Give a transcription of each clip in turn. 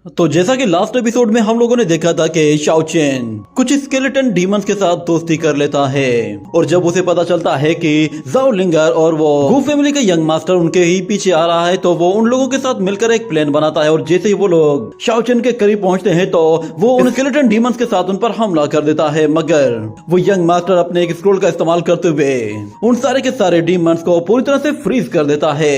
तो जैसा कि लास्ट एपिसोड में हम लोगों ने देखा था कि शाओ चेन कुछ स्केलेटन डीमंस के साथ दोस्ती कर लेता है और जब उसे पता चलता है कि जाओ लिंगर और वो गू फैमिली का यंग मास्टर उनके ही पीछे आ रहा है तो वो उन लोगों के साथ मिलकर एक प्लान बनाता है और जैसे ही वो लोग शाओ चेन के करीब पहुंचते हैं तो वो उन स्केलेटन डीमंस के साथ उन पर हमला कर देता है, मगर वो यंग मास्टर अपने एक स्क्रोल का इस्तेमाल करते हुए उन सारे के सारे डीमंस को पूरी तरह से फ्रीज कर देता है।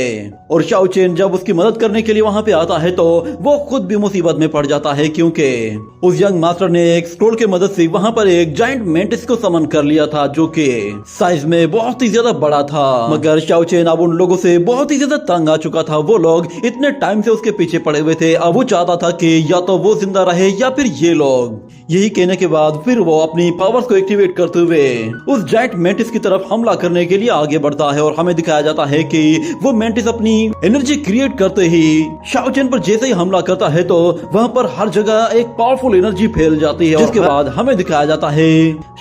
और शाओ चेन जब उसकी मदद करने के लिए वहां पे आता है तो वो खुद भी मुसीबत में पड़ जाता है, क्योंकि उस यंग मास्टर ने एक स्क्रोल की मदद से वहां पर एक जायंट मेंटिस को समन कर लिया था जो कि साइज में बहुत ही ज्यादा बड़ा था। मगर शाओ चेन अब उन लोगों से बहुत ही ज्यादा तंग आ चुका था। वो लोग इतने टाइम से उसके पीछे पड़े हुए थे, अब वो चाहता था कि या तो वो जिंदा रहे या फिर ये लोग। यही कहने के बाद फिर वो अपनी पावर्स को एक्टिवेट करते हुए उस जायंट मेंटिस की तरफ हमला करने के लिए आगे बढ़ता है और हमें दिखाया जाता है कि वो मेंटिस अपनी एनर्जी क्रिएट करते ही शाओ चेन पर जैसे ही हमला करता है तो वहां पर हर जगह एक पावरफुल एनर्जी फैल जाती है। जिसके बाद हमें दिखाया जाता है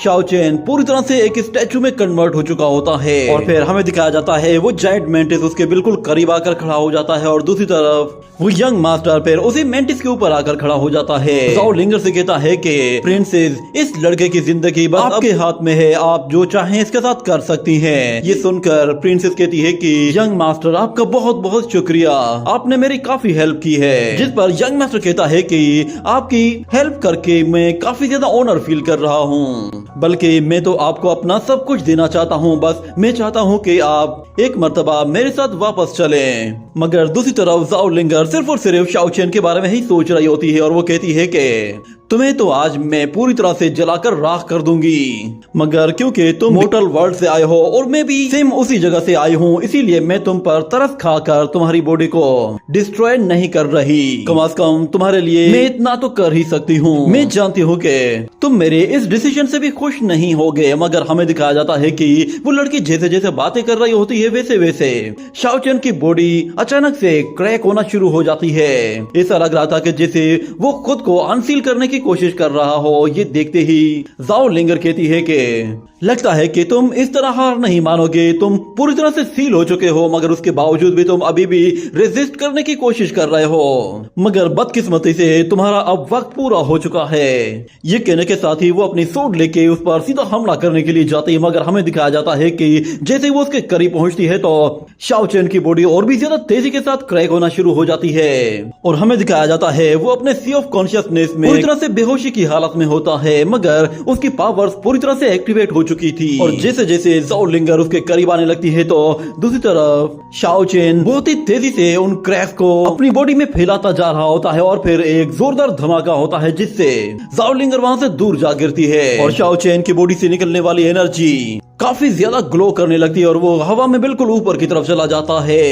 शाओ चेन पूरी तरह से एक स्टैचू में कन्वर्ट हो चुका होता है और फिर हमें दिखाया जाता है वो जायंट मेंटिस उसके बिल्कुल करीब आकर खड़ा हो जाता है और दूसरी तरफ वो यंग मास्टर फिर उसी मेंटिस के ऊपर आकर खड़ा हो जाता है। जाओ लिंगर से कहता है कि प्रिंसेस, इस लड़के की जिंदगी बस आपके हाथ में है, आप जो चाहें इसके साथ कर सकती हैं। ये सुनकर प्रिंसेस कहती है कि यंग मास्टर आपका बहुत बहुत शुक्रिया, आपने मेरी काफी हेल्प की है। जिस पर यंग मास्टर कहता है कि आपकी हेल्प करके मैं काफी ज्यादा ऑनर फील कर रहा हूँ, बल्कि मैं तो आपको अपना सब कुछ देना चाहता हूँ, बस मैं चाहता हूँ कि आप एक मर्तबा मेरे साथ वापस चलें। मगर दूसरी तरफ जाओ लिंगर सिर्फ और सिर्फ शाओ चेन के बारे में ही सोच रही होती है और वो कहती है कि तुम्हें तो आज मैं पूरी तरह से जलाकर राख कर दूंगी, मगर क्योंकि तुम मोर्टल वर्ल्ड से आए हो और मैं भी सेम उसी जगह से आई हूँ, इसीलिए मैं तुम पर तरस खाकर तुम्हारी बॉडी को डिस्ट्रॉय नहीं कर रही। कम से कम तुम्हारे लिए मैं इतना तो कर ही सकती हूँ। मैं जानती हूँ कि तुम मेरे इस डिसीजन से भी खुश नहीं होगे। मगर हमें दिखाया जाता है कि वो लड़की जैसे जैसे बातें कर रही होती है वैसे वैसे शाओ चेन की बॉडी अचानक से क्रैक होना शुरू हो जाती है। ऐसा लग रहा था कि जैसे वो खुद को अनसील करने की कोशिश कर रहा हो। ये देखते ही जाओ लिंगर कहती है कि लगता है कि तुम इस तरह हार नहीं मानोगे, तुम पूरी तरह से सील हो चुके हो, मगर उसके बावजूद भी तुम अभी भी रेजिस्ट करने की कोशिश कर रहे हो। मगर बदकिस्मती से तुम्हारा अब वक्त पूरा हो चुका है। ये कहने के साथ ही वो अपनी सोड लेके उस पर सीधा हमला करने के लिए जाती है, मगर हमें दिखाया जाता है कि जैसे ही वो उसके करीब पहुंचती है तो शाओ चेन की बॉडी और भी ज्यादा तेजी के साथ क्रैक होना शुरू हो जाती है और हमें दिखाया जाता है वो अपने सी ऑफ कॉन्शियसनेस में पूरी तरह से बेहोशी की हालत में होता है, मगर उसकी पावर्स पूरी तरह से एक्टिवेट हो चुकी थी। और जैसे जैसे जाओ लिंगर उसके करीब आने लगती है तो दूसरी तरफ शाओ चेन बहुत ही तेजी से उन क्रैक्स को अपनी बॉडी में फैलाता जा रहा होता है और फिर एक जोरदार धमाका होता है जिससे जाओ लिंगर वहां से दूर जा गिरती है और शाओ चेन की बॉडी से निकलने वाली एनर्जी काफी ज्यादा ग्लो करने लगती है और वो हवा में बिल्कुल ऊपर की तरफ चला जाता है।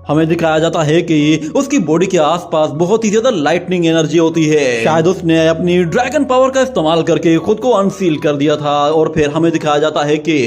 हमें दिखाया जाता है कि उसकी बॉडी के आसपास बहुत ही ज्यादा लाइटनिंग एनर्जी होती है, शायद उसने अपनी ड्रैगन पावर का इस्तेमाल करके खुद को अनसील कर दिया था। और फिर हमें दिखाया जाता है कि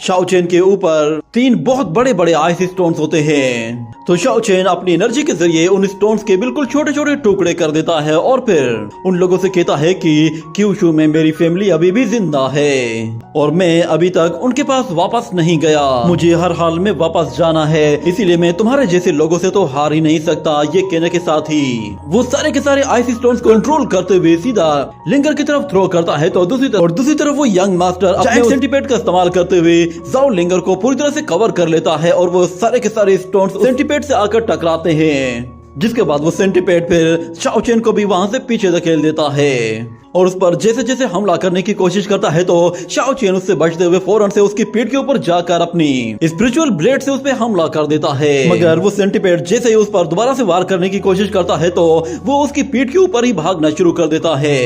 शाओ चेन के ऊपर 3 बहुत बड़े बड़े आइस स्टोन्स होते हैं, तो शाओ चेन अपनी एनर्जी के जरिए उन स्टोन्स के बिल्कुल छोटे छोटे टुकड़े कर देता है और फिर उन लोगों से कहता है कि क्यूशू में मेरी फैमिली अभी भी जिंदा है और मैं अभी तक उनके पास वापस नहीं गया, मुझे हर हाल में वापस जाना है, इसीलिए मैं तुम्हारे जैसे लोगों से तो हार ही नहीं सकता। ये कहने के साथ ही वो सारे के सारे आइस स्टोन्स को कंट्रोल करते हुए सीधा लिंगर की तरफ थ्रो करता है तो दूसरी तरफ वो यंग मास्टर अपने सेंटीपेड का इस्तेमाल करते हुए जाओ लिंगर को पूरी तरह से कवर कर लेता है और वो सारे के सारे स्टोन्स सेंटीपेड से आकर टकराते हैं, जिसके बाद वो सेंटीपेड फिर शाओ चेन को भी वहां से पीछे धकेल देता है और उस पर जैसे जैसे हमला करने की कोशिश करता है तो शाओ चेन उससे बचते हुए फौरन से उसकी पीठ के ऊपर जाकर अपनी स्पिरिचुअल ब्लेड से उस पर हमला कर देता है। मगर वो सेंटीपेड जैसे ही उस पर दोबारा से वार करने की कोशिश करता है तो वो उसकी पीठ के ऊपर ही भागना शुरू कर देता है,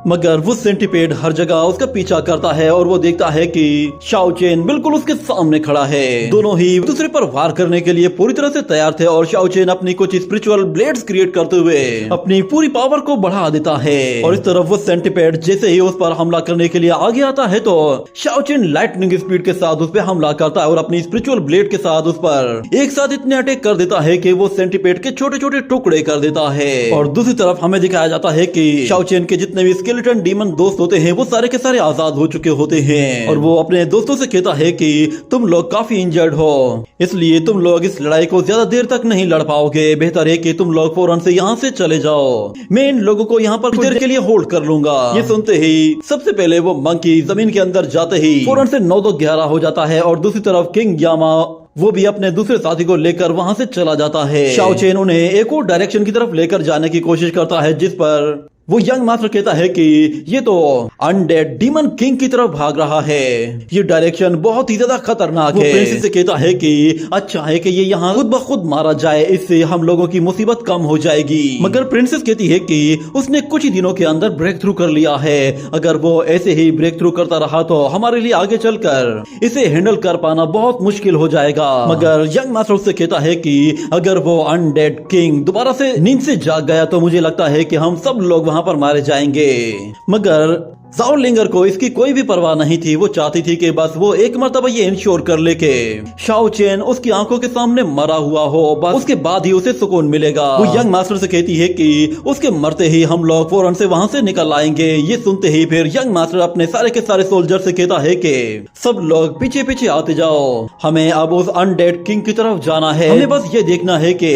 मगर वो सेंटीपेड हर जगह उसका पीछा करता है और वो देखता है कि शाओ चेन बिल्कुल उसके सामने खड़ा है। दोनों ही दूसरे पर वार करने के लिए पूरी तरह से तैयार थे और शाओ चेन अपनी कुछ स्पिरिचुअल ब्लेड्स क्रिएट करते हुए अपनी पूरी पावर को बढ़ा देता है और इस तरफ वो सेंटीपेड जैसे ही उस पर हमला करने के लिए आगे आता है तो शाओ चेन लाइटनिंग स्पीड के साथ उस पर हमला करता है और अपनी स्पिरिचुअल ब्लेड के साथ उस पर एक साथ इतने अटैक कर देता है कि वो सेंटीपेड के छोटे छोटे टुकड़े कर देता है। और दूसरी तरफ हमें दिखाया जाता है कि शाओ चेन के जितने भी स्केलेटन डीमन दोस्त होते हैं वो सारे के सारे आजाद हो चुके होते हैं और वो अपने दोस्तों से कहता है कि तुम लोग काफी इंजर्ड हो, इसलिए तुम लोग इस लड़ाई को ज्यादा देर तक नहीं लड़ पाओगे, बेहतर है कि तुम लोग फौरन से यहाँ से चले जाओ, मैं इन लोगों को यहाँ पर कुछ देर के लिए होल्ड कर लूंगा। ये सुनते ही सबसे पहले वो मंकी जमीन के अंदर जाते ही फौरन से 9-11 हो जाता है और दूसरी तरफ किंग यामा वो भी अपने दूसरे साथी को लेकर वहां से चला जाता है। शाओ चेन उन्हें एक और डायरेक्शन की तरफ लेकर जाने की कोशिश करता है जिस पर वो यंग मास्टर कहता है कि ये तो अनडेड डीमन किंग की तरफ भाग रहा है, ये डायरेक्शन बहुत ही ज्यादा खतरनाक है। प्रिंसेस से कहता है कि अच्छा है कि ये यहाँ खुद ब खुद मारा जाए, इससे हम लोगों की मुसीबत कम हो जाएगी। मगर प्रिंसेस कहती है कि उसने कुछ ही दिनों के अंदर ब्रेक थ्रू कर लिया है, अगर वो ऐसे ही ब्रेक थ्रू करता रहा तो हमारे लिए आगे चलकर इसे हैंडल कर पाना बहुत मुश्किल हो जाएगा। मगर यंग मास्टर उससे कहता है कि अगर वो अनडेड किंग दोबारा से नींद से जाग गया तो मुझे लगता है कि हम सब लोग वहां पर मारे जाएंगे। मगर जाओ लिंगर को इसकी कोई भी परवाह नहीं थी, वो चाहती थी कि बस वो एक मर्तबा ये इंश्योर कर ले के शाओ चेन उसकी आंखों के सामने मरा हुआ हो, बस उसके बाद ही उसे सुकून मिलेगा। वो यंग मास्टर से कहती है कि उसके मरते ही हम लोग फौरन से वहां से निकल आएंगे। ये सुनते ही फिर यंग मास्टर अपने सारे के सारे सोल्जर से कहता है कि सब लोग पीछे पीछे आते जाओ, हमें अब उस अनडेड किंग की तरफ जाना है, हमें बस ये देखना है कि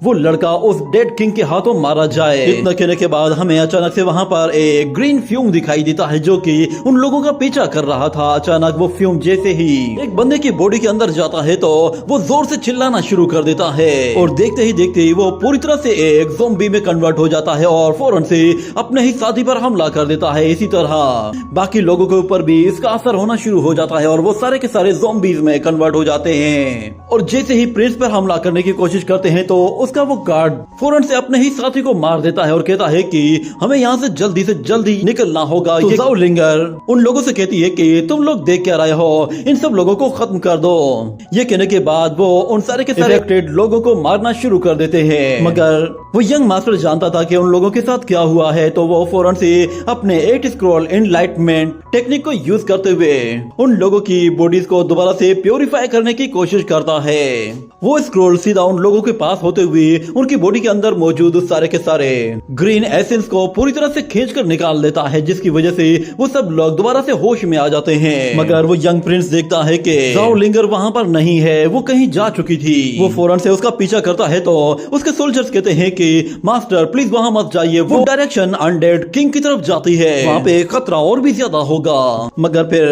वो लड़का उस डेड किंग के हाथों मारा जाए। इतना कहने के बाद हमें अचानक से वहां पर एक ग्रीन फ्यूम दिखाई देता है जो कि उन लोगों का पीछा कर रहा था। अचानक वो फ्यूम जैसे ही एक बंदे की बॉडी के अंदर जाता है तो वो जोर से चिल्लाना शुरू कर देता है और देखते ही देखते वो पूरी तरह से एक ज़ॉम्बी में कन्वर्ट हो जाता है और फौरन से अपने ही साथी पर हमला कर देता है। इसी तरह बाकी लोगों के ऊपर भी इसका असर होना शुरू हो जाता है और वो सारे के सारे ज़ॉम्बीज में कन्वर्ट हो जाते हैं। और जैसे ही प्रिंस पर हमला करने की कोशिश करते हैं तो उसका वो गार्ड फौरन से अपने ही साथी को मार देता है और कहता है कि हमें यहाँ से जल्दी निकलना होगा। तो जाओ लिंगर उन लोगों से कहती है कि तुम लोग देख क्या रहे हो, इन सब लोगों को खत्म कर दो। ये कहने के बाद वो उन सारे के सारे अफेक्टेड लोगों को मारना शुरू कर देते हैं। मगर वो यंग मास्टर जानता था कि उन लोगों के साथ क्या हुआ है, तो वो फौरन से अपने 8 स्क्रॉल एनलाइटमेंट टेक्निक को यूज करते हुए उन लोगों की बॉडीज को दोबारा से प्योरीफाई करने की कोशिश करता है। वो स्क्रॉल सीधा उन लोगों के पास होते हुए उनकी बॉडी के अंदर मौजूद उस सारे के सारे ग्रीन एसेंस को पूरी तरह से खींच कर निकाल देता है, जिसकी वजह से वो सब लोग दोबारा से होश में आ जाते हैं। मगर वो यंग प्रिंस देखता है कि जाओ लिंगर वहां पर नहीं है, वो कहीं जा चुकी थी। वो फौरन से उसका पीछा करता है तो उसके सोल्जर्स कहते हैं कि मास्टर प्लीज वहां मत जाइए, वो डायरेक्शन अनडेड किंग की तरफ जाती है, वहां पे खतरा और भी ज्यादा होगा। मगर फिर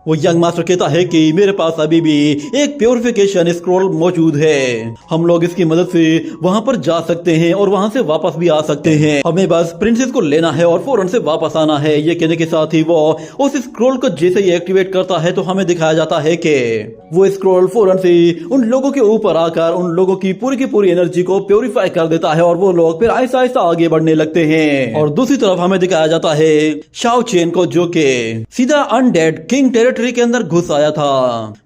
वो यंग मास्टर कहता है कि मेरे पास अभी भी एक प्योरिफिकेशन स्क्रॉल मौजूद है, हम लोग इसकी मदद से वहां पर जा सकते हैं और वहां से वापस भी आ सकते हैं, हमें बस प्रिंसेस को लेना है और फौरन से वापस आना है। ये कहने के साथ ही वो उस स्क्रॉल को जैसे ही एक्टिवेट करता है तो हमें दिखाया जाता है कि वो स्क्रॉल फौरन से उन लोगों के ऊपर आकर उन लोगों की पूरी एनर्जी को प्योरीफाई कर देता है और वो लोग फिर आहिस्ता आहिस्ता आगे बढ़ने लगते हैं। और दूसरी तरफ हमें दिखाया जाता है शाओ चेन को जो कि सीधा अनडेड किंग टेरिटरी के अंदर घुस आया था।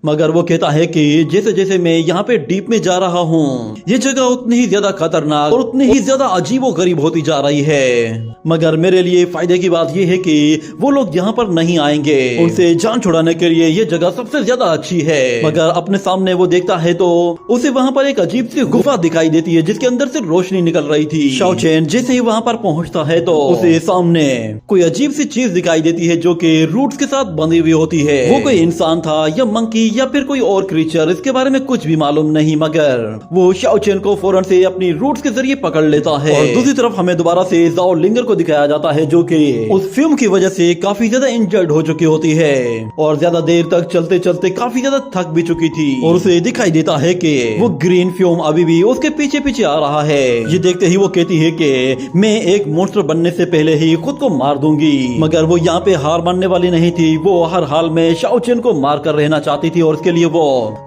मगर वो कहता है कि जैसे जैसे मैं यहाँ पे डीप में जा रहा हूँ ये जगह उतनी ही ज्यादा खतरनाक और उतनी ही ज्यादा अजीबो गरीब होती जा रही है। मगर मेरे लिए फायदे की बात यह है कि वो लोग यहाँ पर नहीं आएंगे, उनसे जान छुड़ाने के लिए ये जगह सबसे ज्यादा अच्छी है। मगर अपने सामने वो देखता है तो उसे वहाँ पर एक अजीब सी गुफा दिखाई देती है जिसके अंदर से रोशनी निकल रही थी। शाओ चेन जैसे ही वहाँ पर पहुँचता है तो उसे सामने कोई अजीब सी चीज दिखाई देती है जो कि रूट्स के साथ बंधी हुई होती है। वो कोई इंसान था या मंकी या फिर कोई और क्रीचर, इसके बारे में कुछ भी मालूम नहीं, मगर वो शाओ चेन को फौरन से अपनी रूट्स के जरिए पकड़ लेता है। और दूसरी तरफ हमें दोबारा से जाओ लिंगर को दिखाया जाता है जो कि उस फ्यूम की वजह से काफी ज्यादा इंजर्ड हो चुकी होती है और ज्यादा देर तक चलते चलते काफी ज्यादा थक भी चुकी थी। और उसे दिखाई देता है कि वो ग्रीन फ्यूम अभी भी उसके पीछे पीछे आ रहा है। ये देखते ही वो कहती है कि मैं एक मॉन्स्टर बनने से पहले ही खुद को मार दूंगी। मगर वो यहाँ पे हार मानने वाली नहीं थी, वो हर हाल में शाओ चेन को मार कर रहना चाहती थी और उसके लिए वो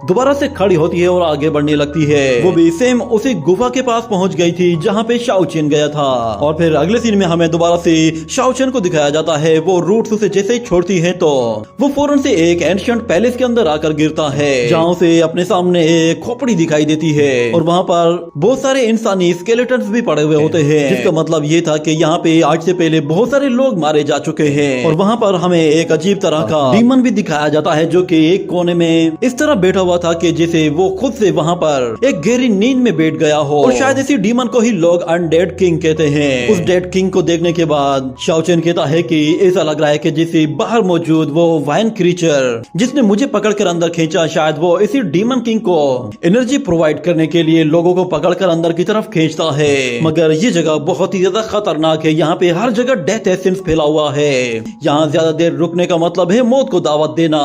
दोबारा से खड़ी होती है और आगे बढ़ने लगती है। वो भी सेम उसी गुफा के पास पहुंच गई थी जहाँ पे शाओ चेन गया था। और फिर अगले सीन में हमें दोबारा से शाओ चेन को दिखाया जाता है है वो रूट्स उसे जैसे ही छोड़ती है तो वो फौरन से एक एंशिएंट पैलेस के अंदर आकर गिरता है, जहाँ उसे अपने सामने एक खोपड़ी दिखाई देती है और वहाँ पर बहुत सारे इंसानी स्केलेटन्स भी पड़े हुए होते हैं, जिसका मतलब ये था कि यहाँ पे आज से पहले बहुत सारे लोग मारे जा चुके हैं। और वहाँ पर हमें एक अजीब तरह का डीमन भी दिखाया जाता है जो कि एक कोने में इस तरह बैठा हुआ था कि जैसे वो खुद से वहाँ पर एक गहरी नींद में बैठ गया हो। और शायद इसी डीमन को ही लोग अनडेड किंग कहते हैं। उस डेड किंग को देखने के बाद शाओ चेन कहता है कि ऐसा लग रहा है कि जैसे बाहर मौजूद वो वाइन क्रीचर जिसने मुझे पकड़कर अंदर खींचा, शायद वो इसी डीमन किंग को एनर्जी प्रोवाइड करने के लिए लोगों को पकड़कर अंदर की तरफ खींचता है। मगर ये जगह बहुत ही ज्यादा खतरनाक है, यहाँ पे हर जगह डेथ एसेंस फैला हुआ है। यहाँ ज्यादा देर रुकने का मतलब है मौत को दावत देना।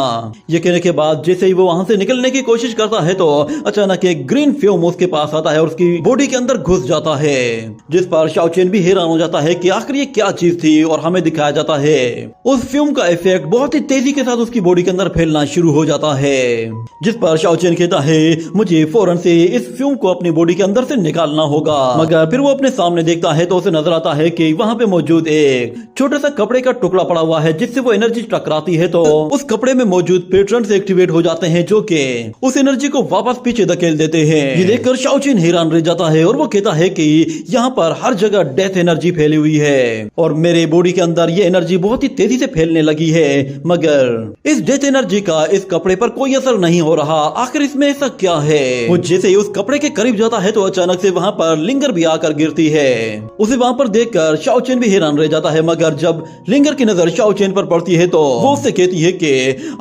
ये कहने के बाद जैसे ही वो वहाँ से निकलने की कोशिश करता है तो अचानक एक ग्रीन फ्यूम उसके पास आता है और उसकी बॉडी के अंदर घुस जाता है, जिस पर शाओ चेन भी हैरान हो जाता है कि आखिर ये क्या चीज थी। और हमें दिखाया जाता है उस फ्यूम का इफेक्ट बहुत ही तेजी के साथ उसकी बॉडी के अंदर फैलना शुरू हो जाता है, जिस पर शाओ चेन कहता है मुझे फौरन से इस फ्यूम को अपनी बॉडी के अंदर से निकालना होगा। मगर फिर वो अपने सामने देखता है तो उसे नजर आता है कि वहाँ पे मौजूद एक छोटा सा कपड़े का टुकड़ा पड़ा हुआ है, जिससे वो एनर्जी टकराती है तो उस कपड़े में मौजूद पैटर्न्स एक्टिवेट हो जाते हैं जो कि उस एनर्जी को वापस पीछे धकेल देते हैं। ये देखकर शाओ चेन हैरान रह जाता है और वो कहता है कि यहाँ पर हर जगह डेथ एनर्जी फैली हुई है और मेरे बॉडी के अंदर ये एनर्जी बहुत ही तेजी से फैलने लगी है, मगर इस डेथ एनर्जी का इस कपड़े पर कोई असर नहीं हो रहा। आखिर इसमें ऐसा क्या है? वो जैसे ही उस कपड़े के करीब जाता है तो अचानक से वहाँ पर लिंगर भी आकर गिरती है। उसे वहाँ पर देखकर शाओ चेन भी हैरान रह जाता है, मगर जब लिंगर की नजर शाओ चेन पर पड़ती है तो वो उससे कहती है कि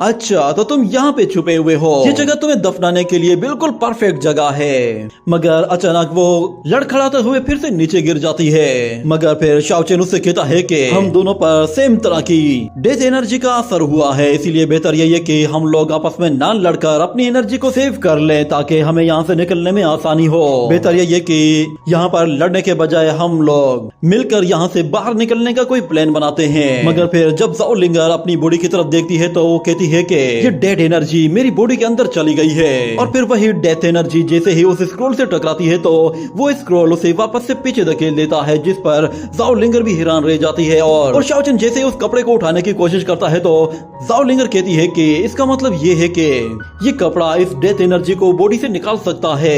अच्छा तो तुम यहाँ पे छुपे हुए हो, ये जगह तुम्हें दफनाने के लिए बिल्कुल परफेक्ट जगह है। मगर अचानक वो लड़खड़ाते हुए फिर से नीचे गिर जाती है। मगर फिर शाओ चेन उससे कहता है कि हम दोनों पर सेम तरह की डेथ एनर्जी का असर हुआ है, इसीलिए बेहतर यही है कि हम लोग आपस में ना लड़कर अपनी एनर्जी को सेव कर लें ताकि हमें यहाँ से निकलने में आसानी हो। बेहतर यही है कि यहाँ पर लड़ने के बजाय हम लोग मिलकर यहाँ से बाहर निकलने का कोई प्लान बनाते हैं। मगर फिर जब ज़ाओ लिंगर अपनी बॉडी की तरफ देखती है तो वो कहती है कि ये डेड एनर्जी मेरी बॉडी के अंदर चली गई है। और फिर वही डेथ एनर्जी जैसे ही उस स्क्रॉल से टकराती है तो वो स्क्रॉल उसे वापस से पीछे धकेल देता है, जिस पर ज़ाओ लिंगर भी हैरान रह जाती है। और शाओ चेन जैसे ही उस कपड़े को उठाने की कोशिश करता है तो ज़ाओ लिंगर कहती है कि इसका मतलब ये है कि ये कपड़ा इस डेथ एनर्जी को बॉडी से निकाल सकता है।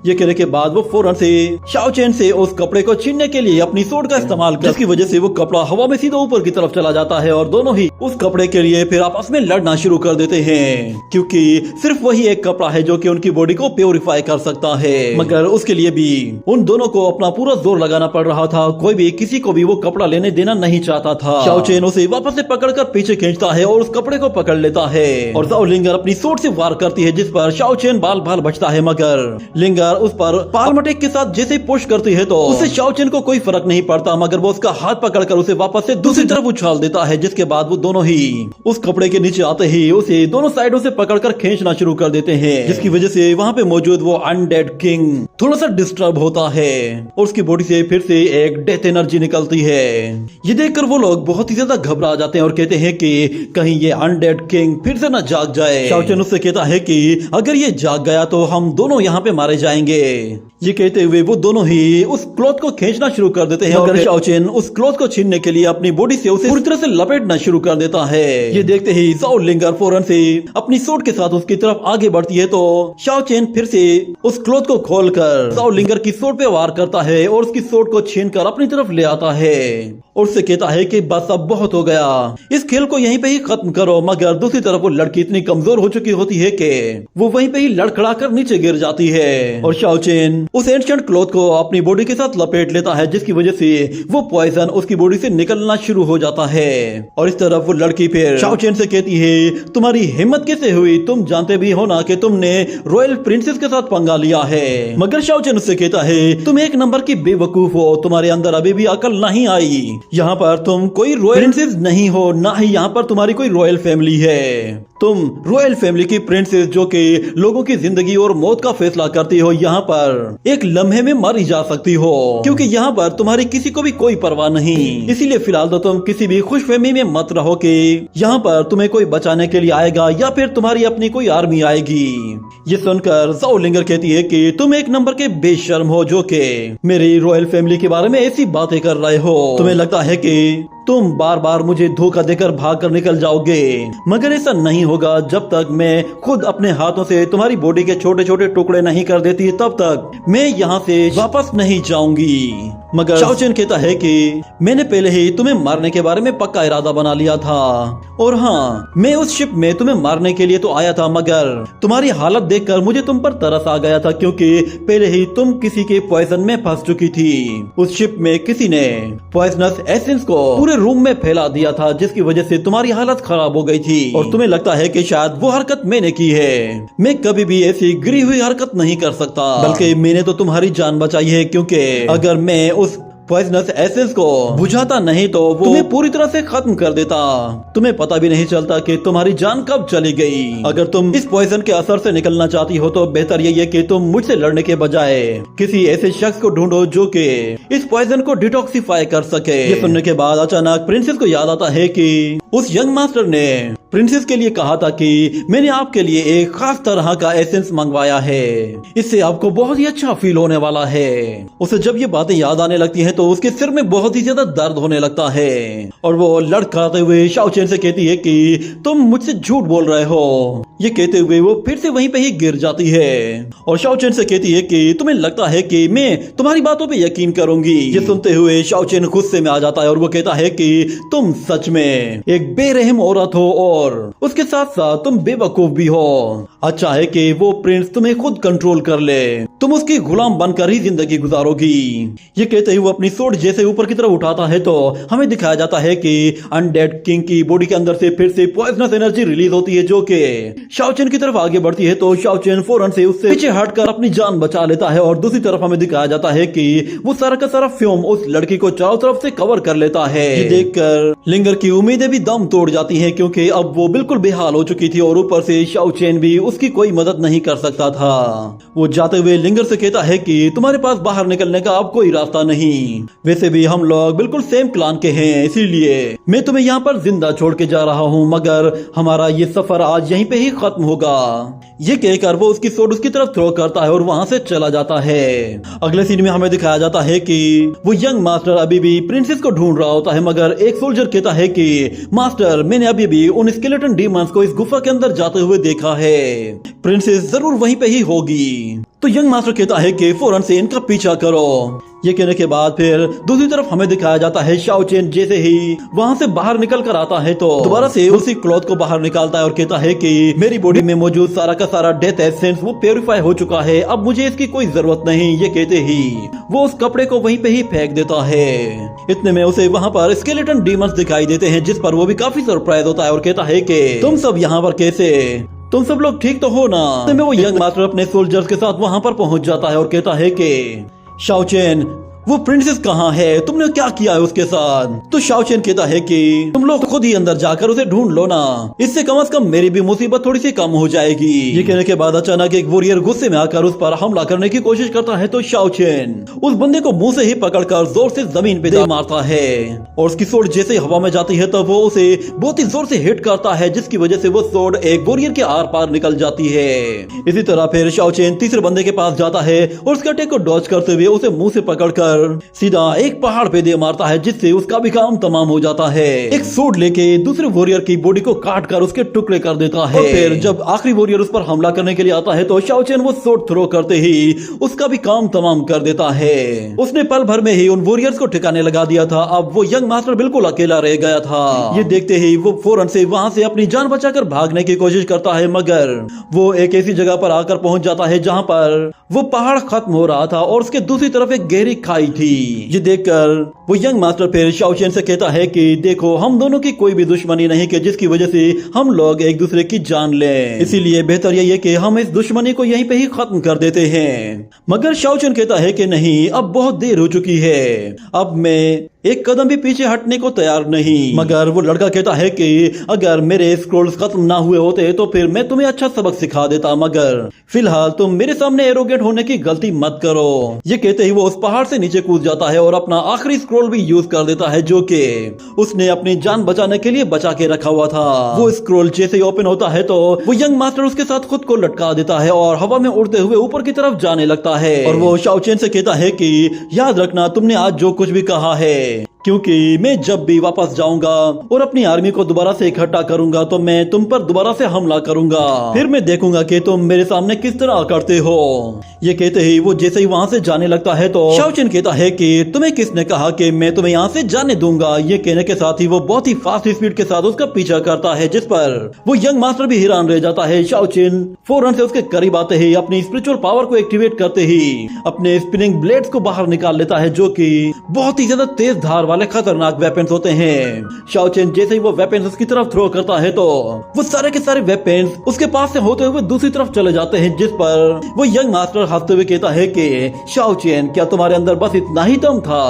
ये कहने के बाद वो फौरन से शाओ चेन से उस कपड़े को छीनने के लिए अपनी सोर्ड का इस्तेमाल कर, जिसकी वजह से वो कपड़ा हवा में सीधा ऊपर की तरफ चला जाता है और दोनों ही उस कपड़े के लिए फिर आपस में लड़ना शुरू कर देते हैं, क्योंकि सिर्फ वही एक कपड़ा है जो कि उनकी बॉडी को प्योरीफाई कर सकता है। मगर उसके लिए भी उन दोनों को अपना पूरा जोर लगाना पड़ रहा था, कोई भी किसी को भी वो कपड़ा लेने देना नहीं चाहता था। शाओ चेन उसे वापस से पकड़कर पीछे खींचता है और उस कपड़े को पकड़ लेता है और ज़ाओ लिंगर अपनी सोर्ड से वार करती है, जिस पर शाओ चेन बाल बाल बचता है। मगर लिंगर उस पर पाल्म अटैक के साथ जैसे पुश करती है तो उससे शाओ चेन को कोई फर्क नहीं पड़ता, मगर वो उसका हाथ पकड़कर उसे वापस से दूसरी तरफ उछाल देता है, जिसके बाद वो दोनों ही उस कपड़े के नीचे आते ही उसे दोनों साइडों से पकड़कर खींचना शुरू कर देते हैं, जिसकी वजह से वहाँ पे मौजूद वो अनडेड किंग थोड़ा सा डिस्टर्ब होता है और उसकी बॉडी से फिर से एक डेथ एनर्जी निकलती है। ये देखकर वो लोग बहुत ही ज्यादा घबरा जाते हैं और कहते हैं कि कहीं ये अनडेड किंग फिर से न जाग जाए। शाओ चेन उससे कहता है कि अगर ये जाग गया तो हम दोनों यहाँ पे मारे जाएंगे। ये कहते हुए वो दोनों ही उस क्लॉथ को खींचना शुरू कर देते हैं और शाओ चेन उस क्लॉथ को छीनने के लिए अपनी बॉडी से उसे पूरी तरह से लपेटना शुरू कर देता है। ये देखते ही ज़ाओ लिंगर फौरन से अपनी सोर्ड के साथ उसकी तरफ आगे बढ़ती है तो शाओ चेन फिर से उस क्लॉथ को खोलकर ज़ाओ लिंगर की सोर्ड पे वार करता है और उसकी सोर्ड को छीनकर अपनी तरफ ले आता है और उससे कहता है कि बस अब बहुत हो गया, इस खेल को यहीं पे ही खत्म करो। मगर दूसरी तरफ वो लड़की इतनी कमजोर हो चुकी होती है कि वो वहीं पे ही लड़खड़ा कर नीचे गिर जाती है और शाओ चेन उस एंशिएंट क्लॉथ को अपनी बॉडी के साथ लपेट लेता है, जिसकी वजह से वो पॉइजन उसकी बॉडी से निकलना शुरू हो जाता है। और इस तरफ वो लड़की फिर शाओ चेन से कहती है तुम्हारी हिम्मत कैसे हुई, तुम जानते भी हो ना कि तुमने रॉयल प्रिंसेस के साथ पंगा लिया है। मगर शाओ चेन उससे कहता है तुम एक नंबर की बेवकूफ हो, तुम्हारे अंदर अभी भी अकल नहीं आई। यहाँ पर तुम कोई रॉयल प्रिंसेस नहीं हो, ना ही यहाँ पर तुम्हारी कोई रॉयल फैमिली है। तुम रॉयल फैमिली की प्रिंसेस जो कि लोगों की जिंदगी और मौत का फैसला करती हो, यहाँ पर एक लम्हे में मारी जा सकती हो, क्योंकि यहाँ पर तुम्हारी किसी को भी कोई परवाह नहीं। इसीलिए फिलहाल तो तुम किसी भी खुशफहमी में मत रहो कि यहाँ पर तुम्हें कोई बचाने के लिए आएगा या फिर तुम्हारी अपनी कोई आर्मी आएगी। ये सुनकर ज़ाओ लिंगर कहती है कि तुम एक नंबर के बेशर्म हो जो कि मेरी रॉयल फैमिली के बारे में ऐसी बातें कर रहे हो। तुम्हें लगता है कि तुम बार बार मुझे धोखा देकर भाग कर निकल जाओगे, मगर ऐसा नहीं होगा जब तक मैं खुद अपने हाथों से तुम्हारी बॉडी के छोटे छोटे टुकड़े नहीं कर देती, तब तक मैं यहाँ से वापस नहीं जाऊंगी। मगर शाओ चेन कहता है कि मैंने पहले ही तुम्हें मारने के बारे में पक्का इरादा बना लिया था, और हाँ, मैं उस शिप में तुम्हें मारने के लिए तो आया था, मगर तुम्हारी हालत देखकर मुझे तुम पर तरस आ गया था, क्योंकि पहले ही तुम किसी के पॉइजन में फंस चुकी थी। उस शिप में किसी ने पॉइजनस एसेंस को पूरे रूम में फैला दिया था, जिसकी वजह से तुम्हारी हालत खराब हो गई थी, और तुम्हें लगता है कि शायद वो हरकत मैंने की है। मैं कभी भी ऐसी गिरी हुई हरकत नहीं कर सकता, बल्कि मैंने तो तुम्हारी जान बचाई है, क्योंकि अगर मैं उस पॉइजनस एसेंस को बुझाता नहीं तो वो तुम्हें पूरी तरह से खत्म कर देता। तुम्हें पता भी नहीं चलता कि तुम्हारी जान कब चली गई। अगर तुम इस पॉइजन के असर से निकलना चाहती हो तो बेहतर यही है कि तुम मुझसे लड़ने के बजाय किसी ऐसे शख्स को ढूंढो जो कि इस पॉइजन को डिटॉक्सिफाई कर सके। ये सुनने के बाद अचानक प्रिंसेस को याद आता है कि उस यंग मास्टर ने प्रिंसेस के लिए कहा था कि मैंने आपके लिए एक खास तरह का एसेंस मंगवाया है, इससे आपको बहुत ही अच्छा फील होने वाला है। उसे जब ये बातें याद आने लगती हैं तो उसके सिर में बहुत ही ज्यादा दर्द होने लगता है, और वो लड़खड़ाते हुए शाओ चेन से कहती है कि तुम मुझसे झूठ बोल रहे हो। ये कहते हुए वो फिर से वहीं पे ही गिर जाती है, और शाओ चेन से कहती है कि तुम्हें लगता है कि मैं तुम्हारी बातों पे यकीन करूंगी। ये सुनते हुए शाओ चेन गुस्से में आ जाता है, और वो कहता है कि तुम सच में एक बेरहम औरत हो, और उसके साथ साथ तुम बेवकूफ भी हो। अच्छा है कि वो प्रिंस तुम्हें खुद कंट्रोल कर ले, तुम उसकी गुलाम बनकर ही जिंदगी गुजारोगी। ये कहते ही वो अपनी सोट जैसे ऊपर की तरफ उठाता है तो हमें दिखाया जाता है कि अनडेड किंग की बॉडी के अंदर से फिर से पॉइजनस एनर्जी रिलीज होती है, जो कि शाओ चेन की तरफ आगे बढ़ती है। तो शाओ चेन फौरन से उससे पीछे हटकर अपनी जान बचा लेता है, और दूसरी तरफ हमें दिखाया जाता है कि वो सारा का सारा फ्यूम उस लड़की को चारों तरफ से कवर कर लेता है। ये देखकर लिंगर की उम्मीदें भी दम तोड़ जाती हैं, क्योंकि अब वो बिल्कुल बेहाल हो चुकी थी, और ऊपर से शाओ चेन भी उसकी कोई मदद नहीं कर सकता था। वो जाते हुए लिंगर से कहता है कि तुम्हारे पास बाहर निकलने का अब कोई रास्ता नहीं, वैसे भी हम लोग बिल्कुल सेम क्लान के हैं, इसीलिए मैं तुम्हें यहाँ पर जिंदा छोड़ के जा रहा हूँ, मगर हमारा ये सफर आज यहीं पे ही खत्म होगा। ये कहकर वो उसकी सोड उसकी तरफ थ्रो करता है और वहाँ से चला जाता है। अगले सीन में हमें दिखाया जाता है कि वो यंग मास्टर अभी भी प्रिंसेस को ढूंढ रहा होता है, मगर एक सोल्जर कहता है कि मास्टर, मैंने अभी भी उन स्केलेटन डीमंस को इस गुफा के अंदर जाते हुए देखा है, प्रिंसेस जरूर वहीं पे ही होगी। तो यंग मास्टर कहता है कि फौरन से इनका पीछा करो। ये कहने के बाद फिर दूसरी तरफ हमें दिखाया जाता है शाओ चेन जैसे ही वहाँ से बाहर निकल कर आता है तो दोबारा से उसी क्लॉथ को बाहर निकालता है और कहता है कि मेरी बॉडी में मौजूद सारा का सारा डेथ एसेंस वो प्योरीफाई हो चुका है, अब मुझे इसकी कोई जरूरत नहीं। ये कहते ही वो उस कपड़े को वहीं पे ही फेंक देता है। इतने में उसे वहाँ पर स्केलेटन डीमंस दिखाई देते हैं, जिस पर वो भी काफी सरप्राइज होता है और कहता है कि तुम सब यहाँ पर कैसे, तुम सब लोग ठीक तो हो ना। में वो यंग मास्टर अपने सोल्जर्स के साथ वहाँ पर पहुँच जाता है और कहता है कि शाओ चेन, वो प्रिंसेस कहाँ है, तुमने क्या किया है उसके साथ? तो शाओ चेन कहता है कि तुम लोग खुद ही अंदर जाकर उसे ढूंढ लो ना, इससे कम से कम मेरी भी मुसीबत थोड़ी सी कम हो जाएगी। ये कहने के बाद अचानक एक वॉरियर गुस्से में आकर उस पर हमला करने की कोशिश करता है, तो शाओ चेन उस बंदे को मुंह से ही पकड़कर जोर से जमीन पे मारता है, और उसकी सोड जैसे ही हवा में जाती है तब वो उसे बहुत ही जोर से हिट करता है, जिसकी वजह से वो सोड एक वॉरियर के आर पार निकल जाती है। इसी तरह फिर शाओ चेन तीसरे बंदे के पास जाता है और उसके अटैक को डॉज करते हुए उसे मुंह से पकड़कर सीधा एक पहाड़ पे दे मारता है, जिससे उसका भी काम तमाम हो जाता है। एक सूट लेके दूसरे वॉरियर की बॉडी को काट कर उसके टुकड़े कर देता है, और फिर जब आखिरी वॉरियर उस पर हमला करने के लिए आता है तो शाओ चेन वो सूट थ्रो करते ही उसका भी काम तमाम कर देता है। उसने पल भर में ही उन वॉरियर्स को ठिकाने लगा दिया था। अब वो यंग मास्टर बिल्कुल अकेला रह गया था। ये देखते ही वो फौरन से वहाँ से अपनी जान बचाकर भागने की कोशिश करता है, मगर वो एक ऐसी जगह पर आकर पहुंच जाता है जहाँ पर वो पहाड़ खत्म हो रहा था और उसके दूसरी तरफ एक गहरी खाई थी। ये देखकर वो यंग मास्टर फिर शाओ चेन से कहता है कि देखो, हम दोनों की कोई भी दुश्मनी नहीं कि जिसकी वजह से हम लोग एक दूसरे की जान लें, इसीलिए बेहतर यही है कि हम इस दुश्मनी को यहीं पे ही खत्म कर देते हैं। मगर शाओ चेन कहता है कि नहीं, अब बहुत देर हो चुकी है, अब मैं एक कदम भी पीछे हटने को तैयार नहीं। मगर वो लड़का कहता है कि अगर मेरे स्क्रोल्स खत्म ना हुए होते तो फिर मैं तुम्हें अच्छा सबक सिखा देता, मगर फिलहाल तुम मेरे सामने एरोगेंट होने की गलती मत करो। ये कहते ही वो उस पहाड़ से नीचे कूद जाता है और अपना आखिरी स्क्रोल भी यूज कर देता है, जो कि उसने अपनी जान बचाने के लिए बचा के रखा हुआ था। वो स्क्रोल जैसे ही ओपन होता है तो वो यंग मास्टर उसके साथ खुद को लटका देता है और हवा में उड़ते हुए ऊपर की तरफ जाने लगता है। और वो शाओ चेन से कहता है कि याद रखना, तुमने आज जो कुछ भी कहा है क्योंकि मैं जब भी वापस जाऊंगा और अपनी आर्मी को दोबारा से इकट्ठा करूंगा तो मैं तुम पर दोबारा से हमला करूंगा, फिर मैं देखूंगा कि तुम मेरे सामने किस तरह करते हो। ये कहते ही वो जैसे ही वहाँ से जाने लगता है तो शाओचिन कहता है कि तुम्हें किसने कहा कि मैं तुम्हें यहाँ से जाने दूंगा। ये कहने के साथ ही वो बहुत ही फास्ट स्पीड के साथ उसका पीछा करता है, जिस पर वो यंग मास्टर भी हैरान रह जाता है। शाओचिन फौरन से उसके करीब आते ही अपनी स्पिरिचुअल पावर को एक्टिवेट करते ही अपने स्पिनिंग ब्लेड्स को बाहर निकाल लेता है, जो कि बहुत ही ज्यादा तेज धार वाले खतरनाक वेपन्स होते हैं। शाओचिन जैसे ही वो वेपन्स उसकी तरफ थ्रो करता है तो वो सारे के सारे वेपन्स उसके पास से होते हुए दूसरी तरफ चले जाते हैं, जिस पर वो यंग मास्टर हंसते हुए कहता है कि शाओचिन क्या तुम्हारे अंदर बस इतना ही दम था।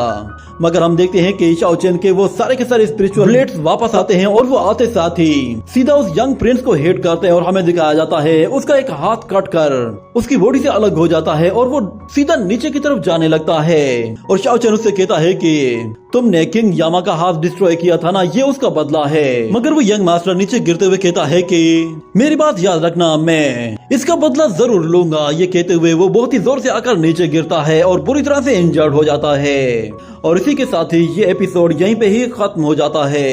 मगर हम देखते हैं कि शाओचिन के वो सारे के सारे स्पिरिचुअल ब्लेड्स वापस आते हैं और वो आते साथ ही सीधा उस यंग प्रिंस को हिट करते हैं और हमें दिखाया जाता है उसका एक हाथ कट कर उसकी बॉडी से अलग हो जाता है और वो सीधा नीचे की तरफ जाने लगता है। और शाओचिन उससे कहता है कि तुमने किंग यामा का हाथ डिस्ट्रॉय किया था ना, ये उसका बदला है। मगर वो यंग मास्टर नीचे गिरते हुए कहता है कि मेरी बात याद रखना, मैं इसका बदला जरूर लूंगा। ये कहते हुए वो बहुत ही जोर से आकर नीचे गिरता है और बुरी तरह से इंजर्ड हो जाता है। और इसी के साथ ही ये एपिसोड यहीं पे ही खत्म हो जाता है।